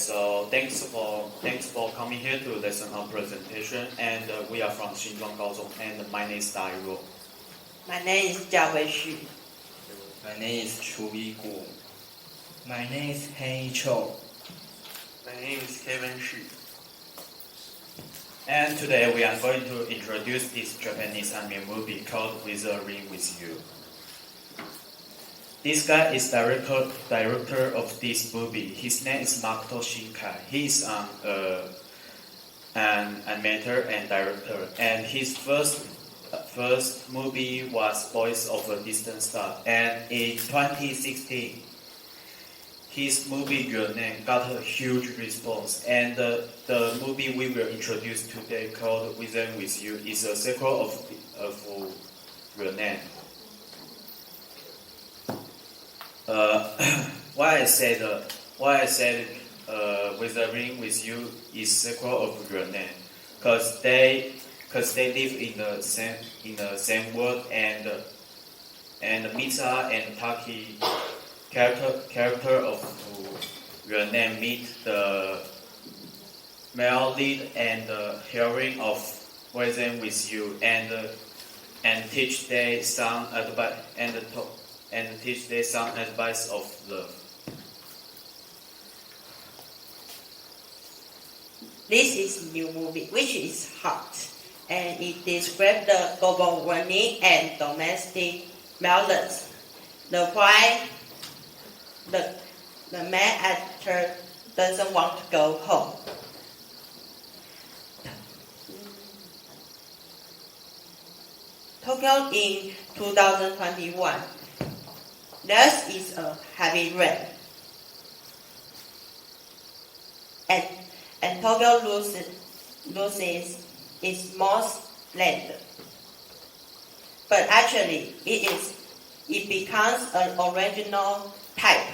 so thanks for coming here to listen our presentation. And we are from 新庄高中, and my name is Dairo. My name is 贾维旭. My name is Chu Yigu. My name is Hei Cho. My name is Kevin Xu. And today we are going to introduce this Japanese anime movie called Wizarding with You. This guy is director of this movie. His name is Makoto Shinkai. He is an animator and director. And his first movie was Voice of a Distant Star. And in 2016, his movie Your Name got a huge response. And the movie we will introduce today called Wizarding with You is a sequel of Your Name. Why I said Wizarding with You is sequel of Your Name, cause they live in the same world, and Misa and Taki character of Your Name meet the male lead and the heroine of Wizarding with You and teach their son advice and teach their son advice of love. This is new movie, which is hot, and it describes the global warming and domestic violence. The main actor doesn't want to go home. Tokyo in 2021. There is a heavy rain, and Tokyo loses its most land. But actually, it becomes an original type.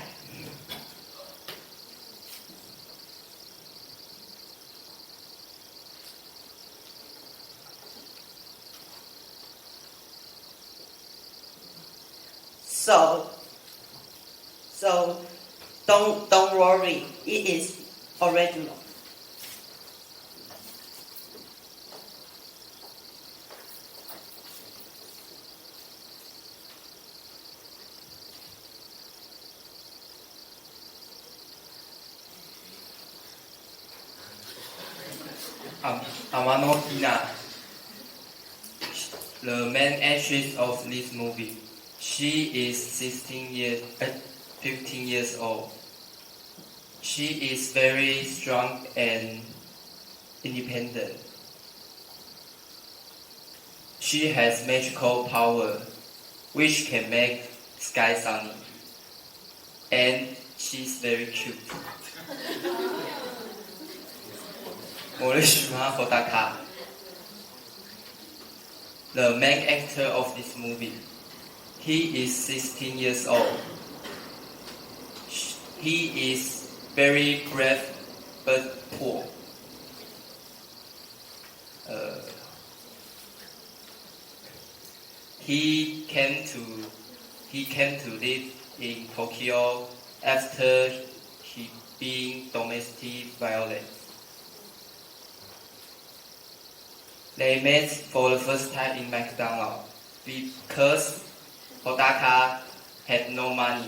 So don't worry, it is original. Amano Hina, the main actress of this movie. She is 15 years old. She is very strong and independent. She has magical power, which can make sky sunny. And she's very cute. Morishima Hodaka, the main actor of this movie. He is 16 years old. He is very brave but poor. He came to live in Tokyo after he being domestic violence. They met for the first time in McDonald's because Hodaka had no money.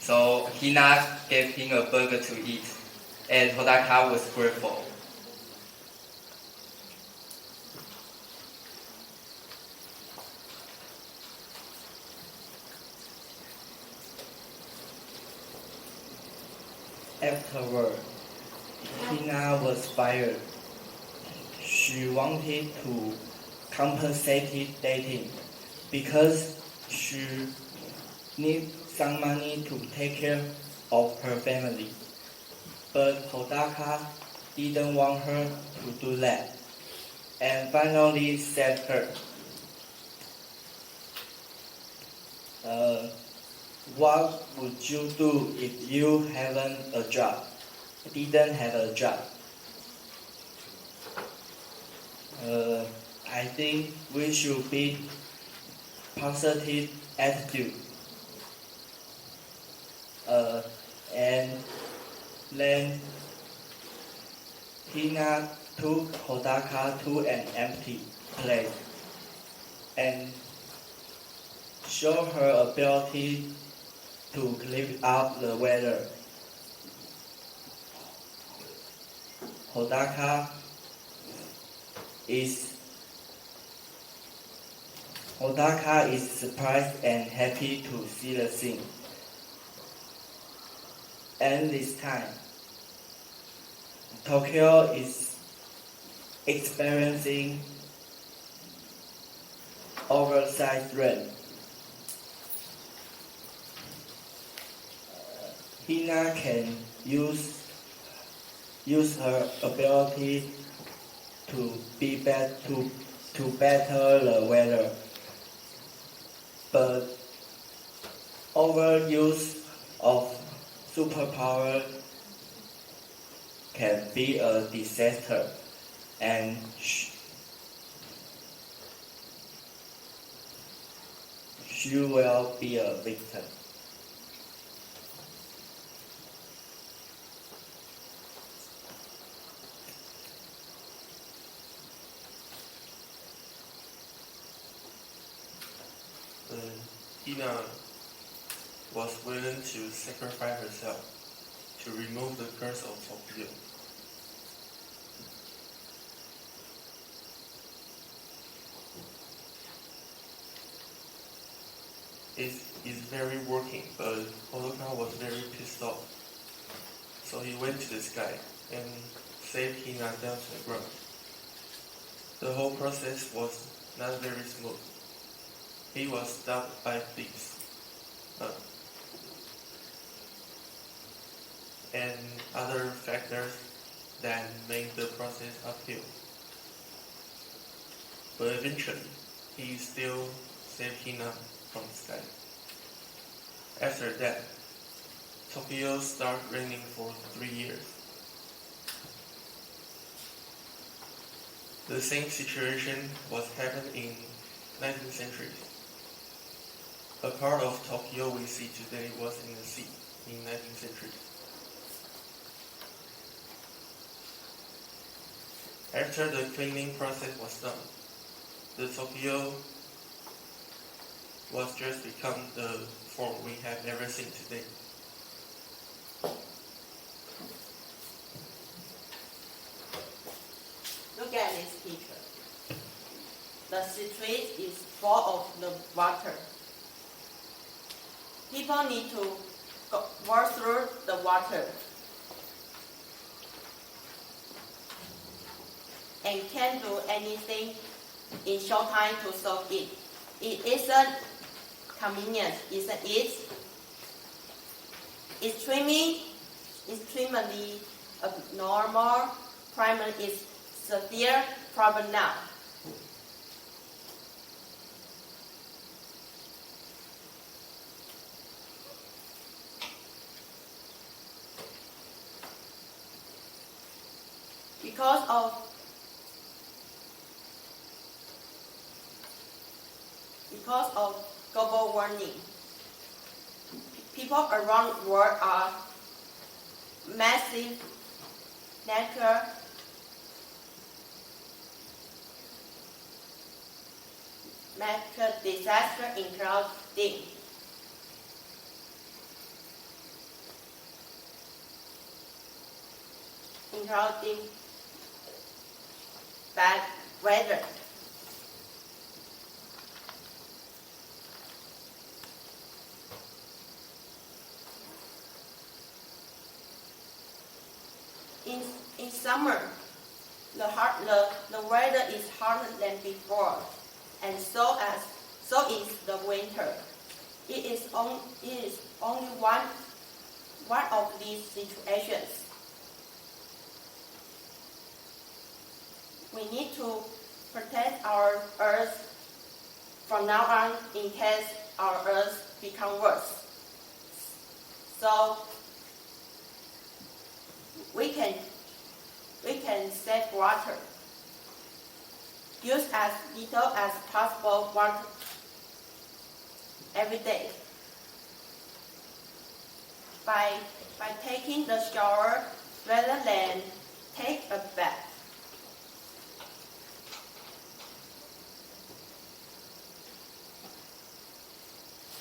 So Hina gave him a burger to eat, and Hodaka was grateful. Afterward, Hina was fired. She wanted to compensate dating because she needed some money to take care of her family. But Hodaka didn't want her to do that, and finally said her, what would you do if you didn't have a job? I think we should be positive attitude. And then Hina took Hodaka to an empty place and showed her ability to clean up the weather. Hodaka is surprised and happy to see the scene. And this time, Tokyo is experiencing oversized rain. Hina can use her ability to better the weather, but overuse of superpower can be a disaster, and she will be a victim. Hina was willing to sacrifice herself to remove the curse of Tokyo. It's very working, but Hodaka was very pissed off. So he went to the sky and saved Hina down to the ground. The whole process was not very smooth. He was stopped by thieves and other factors that made the process uphill. But eventually, he still saved Hina from the sky. After that, Tokyo started raining for 3 years. The same situation was happening in 19th century. A part of Tokyo we see today was in the sea in 19th century. After the cleaning process was done, the Tokyo was just become the form we have ever seen today. Look at this picture. The street is full of the water. People need to walk through the water and can't do anything in short time to solve it. It isn't convenient, isn't it? Extremely abnormal problem is severe problem now. Because of global warming, people around the world are massive natural disaster including bad weather. In summer, the weather is hotter than before, and so is the winter. It is only one of these situations. We need to protect our Earth from now on in case our Earth becomes worse. So we can save water. Use as little as possible water every day. By taking the shower rather than take a bath.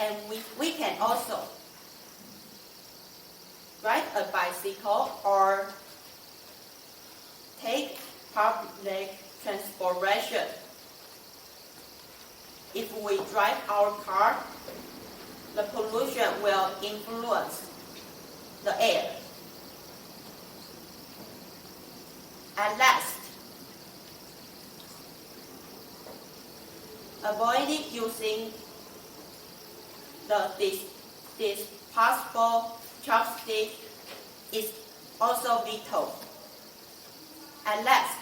and we can also ride a bicycle or take public transportation. If we drive our car, the pollution will influence the air. At last, avoiding using the disposable chopstick is also vital. At last,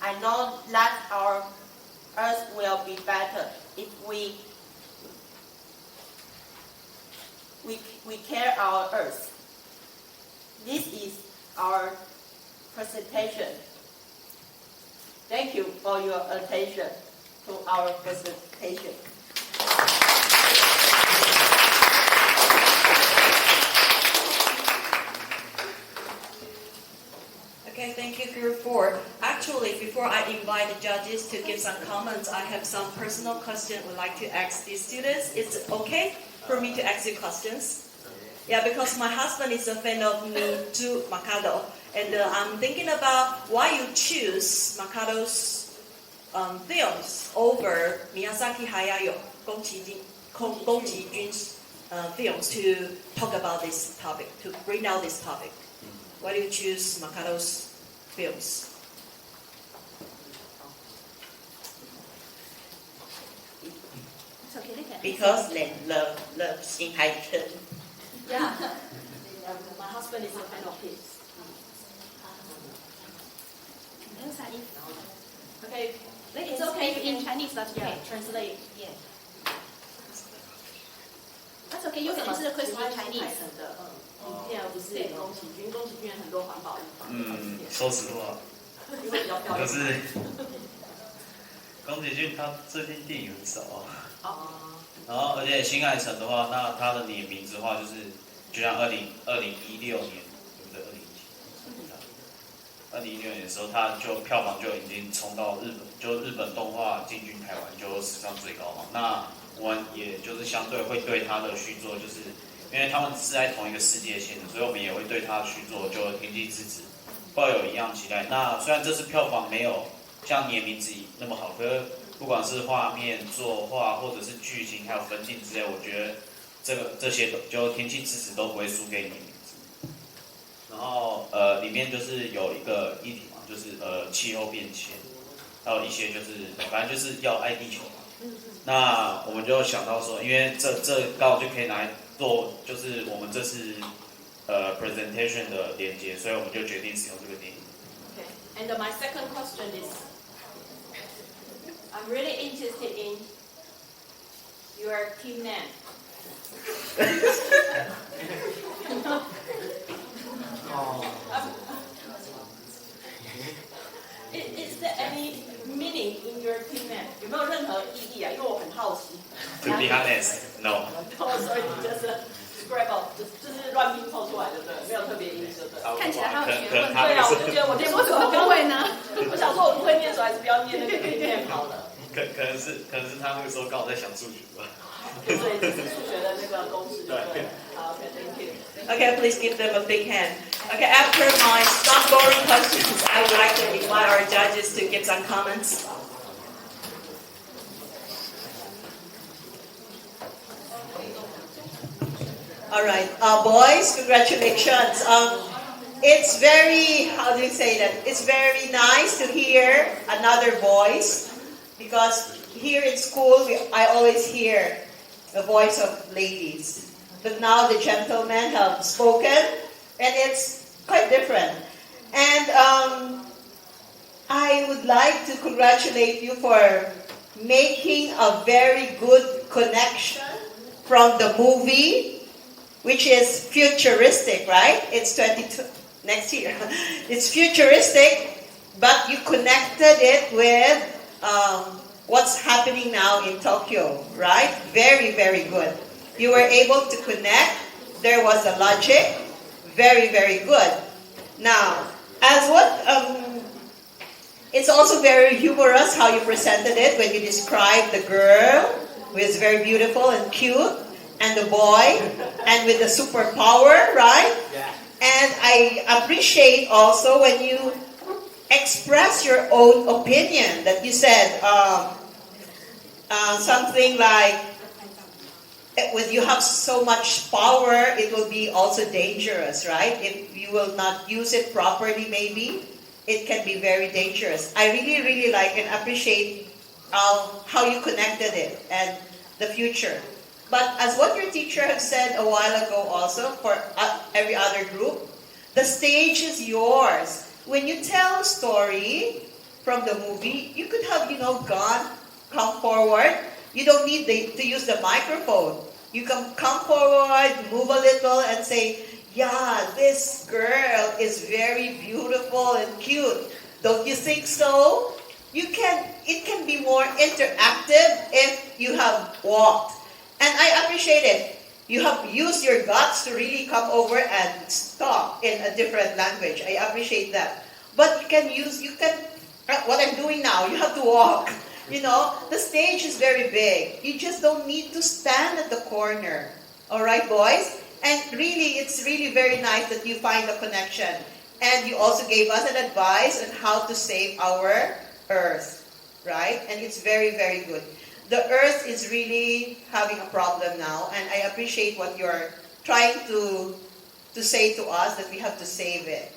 I know that our earth will be better if we care our earth. This is our presentation. Thank you for your attention to our presentation. Okay, thank you, Group 4. Actually, before I invite the judges to give some comments, I have some personal questions I would like to ask these students. Is it okay for me to ask you questions? Yeah, because my husband is a fan of me to Mikado, and I'm thinking about why you choose Mikado's films over Miyazaki Hayao, Gong Qijun's films to talk about this topic, to bring out this topic. Why do you choose Mikado's films? Because they love Shinhaiken. Yeah, my husband is a fan of his. Okay, It's okay in Chinese, that's okay. yeah, translate. Yeah. That's okay, you can answer the question in Chinese. 影片而不是宫崎骏，宫崎骏很多环保说实话，因为比较漂亮。就是宫崎骏他最近电影很少啊。然后而且新海诚的话，那他的名字的话，就像2016年，对不对？2016年的时候，他就票房就已经冲到日本动画进军台湾就史上最高嘛。那我们也就是相对会对他的续作，就是因为他们是在同一个世界线的，所以我们也会对他的续作就《天气之子》抱有一样期待。那虽然这次票房没有像你的名字那么好，可是不管是画面、作画，或者是剧情，还有分镜之类，我觉得这些就《天气之子》都不会输给你的名字。然后里面就是有一个议题嘛，就是气候变迁，还有一些就是反正就是要爱地球嘛。那我们就想到说，因为这刚好就可以拿来做，就是我们这次presentation 的连接，所以我们就决定使用这个电影。Okay. And my second question is, I'm really interested in your team name. Is there any meaning in your team name? 有没有任何意义啊？因为我很好奇。To be honest, no. 所以就是 Scrabble， 就是乱拼凑出来的，对，没有特别意义，对。看起来还有学问。对啊，我就觉得我念不说怎么不会呢？我想说我不会念，还是不要念那个可以念好了。可能是他那个时候刚好在想数学吧。对，就是数学的那个公式，对。好 ，OK, thank you. Okay, please give them a big hand. Okay, after my some boring questions, I would like to invite our judges to give some comments. All right, boys, congratulations. It's very, how do you say that? It's very nice to hear another voice because here in school, I always hear the voice of ladies. But now the gentlemen have spoken, and it's quite different. And I would like to congratulate you for making a very good connection from the movie, which is futuristic, right? It's 22 next year. It's futuristic, but you connected it with what's happening now in Tokyo, right? Very, very good. You were able to connect. There was a logic. Very, very good. Now, as what it's also very humorous how you presented it when you described the girl who is very beautiful and cute, and the boy, and with the superpower, right? Yeah. And I appreciate also when you express your own opinion, that you said something like, when you have so much power, it will be also dangerous, right? If you will not use it properly, maybe, it can be very dangerous. I really, really like and appreciate how you connected it and the future. But as what your teacher had said a while ago also, for every other group, the stage is yours. When you tell a story from the movie, you could have, come forward. You don't need to use the microphone. You can come forward, move a little, and say, yeah, this girl is very beautiful and cute. Don't you think so? It can be more interactive if you have walked. And I appreciate it. You have used your guts to really come over and talk in a different language. I appreciate that. But what I'm doing now, you have to walk. The stage is very big. You just don't need to stand at the corner. All right, boys? And really, it's really very nice that you find a connection. And you also gave us an advice on how to save our earth, right? And it's very, very good. The earth is really having a problem now, and I appreciate what you're trying to say to us, that we have to save it.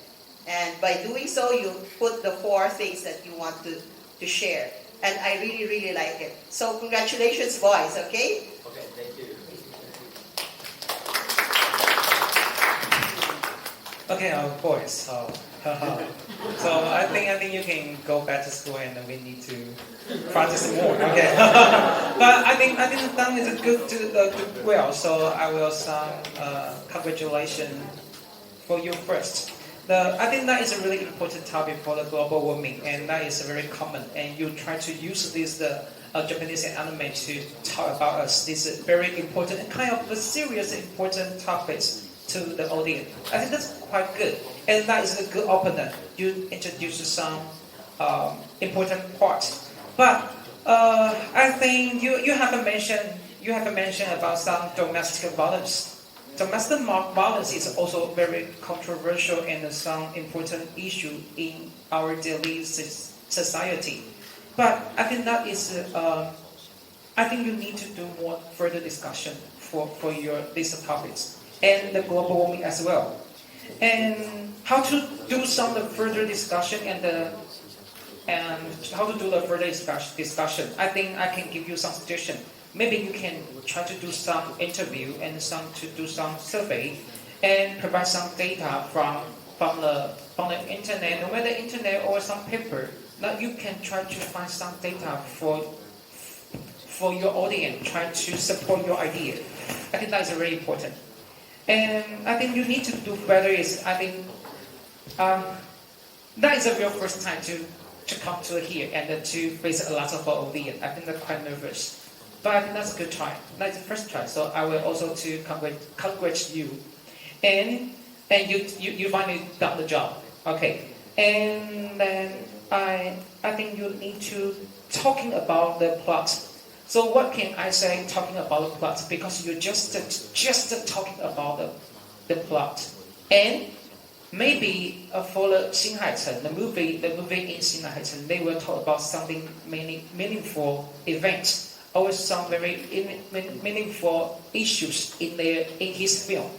And by doing so, you put the 4 things that you want to share. And I really, really like it. So congratulations, boys, okay? Okay, thank you. Okay, of course. So I think you can go back to school, and we need to practice more. Okay. But I think that is a good well. So I will some congratulations for you first. I think that is a really important topic for the global warming, and that is very common. And you try to use this Japanese anime to talk about us. This is very important and kind of a serious, important topics to the audience. I think that's quite good, and that is a good opener. You introduce some important parts, but I think you haven't mentioned about some domestic violence. Domestic violence is also very controversial and some important issue in our daily society. But I think that is, I think you need to do more further discussion for these topics and the global warming as well, and how to do some further discussion and how to do the further discussion. I think I can give you some suggestion. Maybe you can try to do some interview and to do some survey and provide some data from the internet, no matter internet or some paper. Now you can try to find some data for your audience, try to support your idea. I think that is very important. And I think you need to do better is, I think, that is a real first time to come to here and to face a lot of audience. I think they're quite nervous. But I think that's a good try. That's the first try. So I will also to congratulate you, and you finally done the job. Okay, and then I think you need to talking about the plot. So what can I say talking about the plot? Because you're just talking about the plot, and maybe for the 新海诚, the movie in 新海诚, they will talk about something meaningful events. Or some very meaningful issues in his film.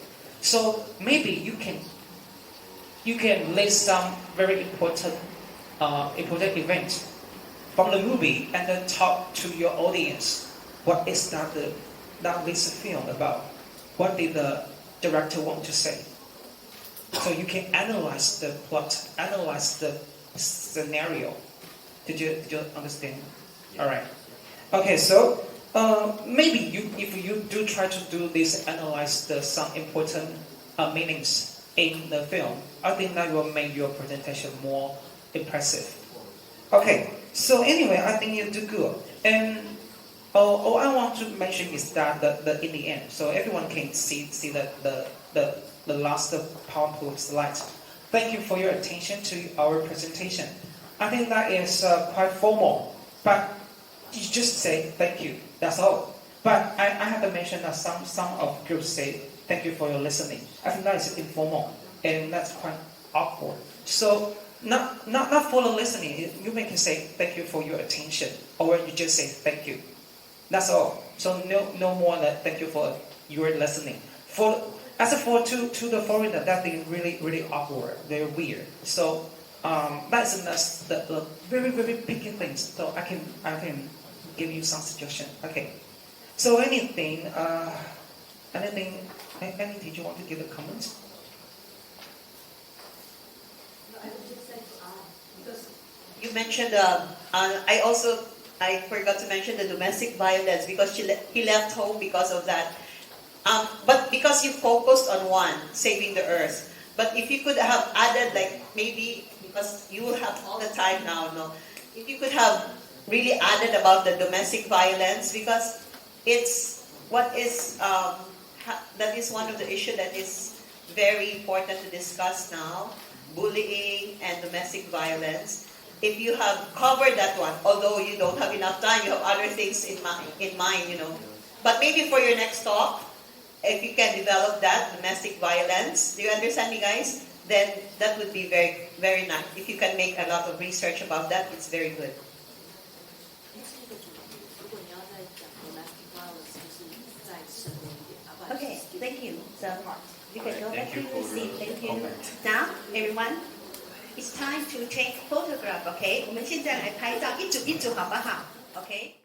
So maybe you can list some very important events from the movie and then talk to your audience. What is that this film about? What did the director want to say? So you can analyze the plot, analyze the scenario. Did you understand? All right. Okay, so maybe if you do try to do this, analyze some important meanings in the film, I think that will make your presentation more impressive. Okay, so anyway, I think you do good. And all I want to mention is that in the end, so everyone can see the the last PowerPoint slide. Thank you for your attention to our presentation. I think that is quite formal, but you just say thank you. That's all. But I have to mention that some of groups say thank you for your listening. I think that is informal and that's quite awkward. So not for the listening. You can say thank you for your attention, or you just say thank you. That's all. So no more than thank you for your listening. As for the foreigner, that is really awkward, very weird. So that's the very big things. So I can give you some suggestion. Okay. So anything you want to give a comment? You mentioned, I forgot to mention the domestic violence because he left home because of that. But because you focused on one, saving the earth. But if you could have added, like maybe, because you will have all the time now, no? If you could have really added about the domestic violence, because it's that is one of the issues that is very important to discuss now, bullying and domestic violence. If you have covered that one, although you don't have enough time, you have other things in mind, you know. But maybe for your next talk, if you can develop that, domestic violence, do you understand me, guys? Then that would be very nice. If you can make a lot of research about that, it's very good. Okay, thank you. So you can go back to your seat. Thank you. Now, everyone, it's time to take photograph. Okay， 我们现在来拍照，一组一组好不好？ Okay.